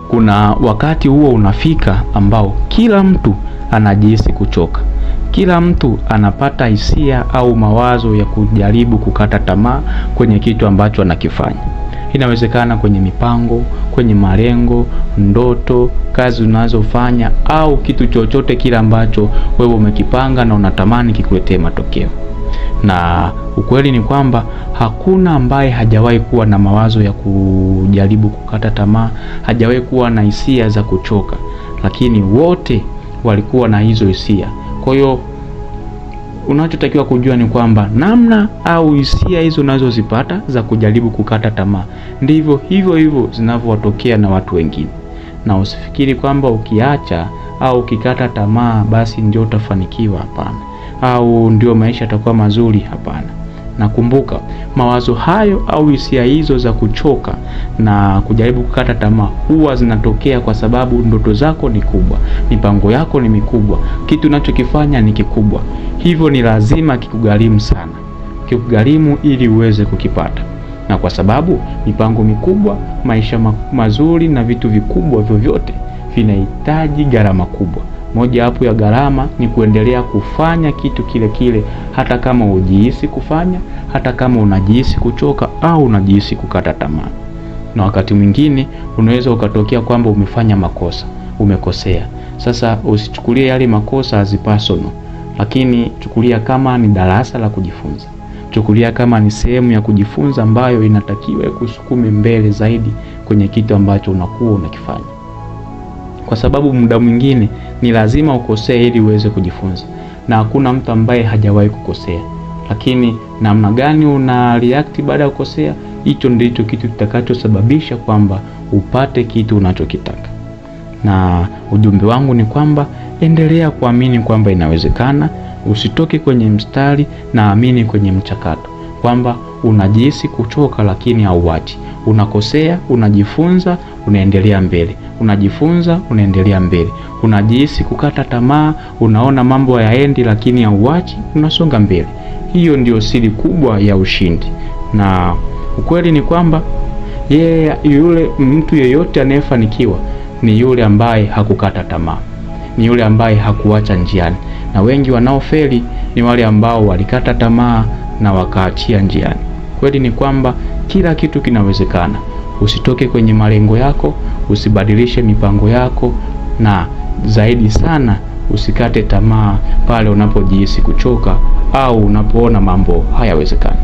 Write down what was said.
kuna wakati huo unafika ambao kila mtu anajihisi kuchoka. Kila mtu anapata hisia au mawazo ya kujaribu kukata tamaa kwenye kitu ambacho anakifanya. Inawezekana kwenye mipango, kwenye malengo, ndoto, kazi unazofanya au kitu chochote kile ambacho wewe umekipanga na unatamani kikuletee matokeo. Na ukweli ni kwamba hakuna ambaye hajawahi kuwa na mawazo ya kujaribu kukata tamaa, hajawahi kuwa na hisia za kuchoka, lakini wote walikuwa na hizo hisia. Kwa hiyo unachotakiwa kujua ni kwamba namna au hisia hizo unazozipata za kujaribu kukata tamaa ndivyo hivyo zinavyowatokea na watu wengine. Na usifikiri kwamba ukiacha au ukikata tamaa basi ndio utafanikiwa, hapana, au ndio maisha yatakuwa mazuri, hapana. Na kumbuka, mawazo hayo au hisia hizo za kuchoka na kujaribu kukata tamaa huwa zinatokea kwa sababu ndoto zako ni kubwa, mipango yako ni mikubwa, kitu unachokifanya ni kikubwa. Hivyo ni lazima kikugharimu sana, kikugharimu ili uweze kukipata. Na kwa sababu mipango mikubwa, maisha mazuri na vitu vikubwa vyovyote vinahitaji gharama kubwa. Moja hapo ya gharama ni kuendelea kufanya kitu kile kile hata kama hujihisi kufanya, hata kama unajihisi kuchoka au unajihisi kukata tamaa. Na wakati mwingine unaweza ukatokea kwamba umefanya makosa, umekosea. Sasa usichukulie yale makosa as personal, lakini chukulia kama ni darasa la kujifunza. Chukulia kama ni sehemu ya kujifunza ambayo inatakiwa kusukume mbele zaidi kwenye kitu ambacho unakuwa unakifanya. Kwa sababu muda mwingine ni lazima ukosee ili uweze kujifunza. Na hakuna mtu ambaye hajawahi kukosea. Lakini namna gani una react baada ya kukosea, hicho ndicho kitu kitakachosababisha kwamba upate kitu unachokitaka. Na ujumbe wangu ni kwamba endelea kuamini kwamba inawezekana, usitoke kwenye mstari na amini kwenye mchakato. Kwamba unajihisi kuchoka lakini hauachi. Unakosea, unajifunza, unaendelea mbele. Unajifunza, unaendelea mbele. Unajihisi kukata tamaa, unaona mambo hayaendi lakini hauachi, unasonga mbele. Hiyo ndio siri kubwa ya ushindi. Na ukweli ni kwamba yule mtu yeyote anayefanikiwa ni yule ambaye hakukata tamaa. Ni yule ambaye hakuacha njiani. Na wengi wanaofeli ni wale ambao walikata tamaa na wakaachia njiani. Kweli ni kwamba kila kitu kinawezekana. Usitoke kwenye malengo yako, usibadilishe mipango yako, na zaidi sana usikate tamaa pale unapojihisi kuchoka au unapoona mambo hayawezekani.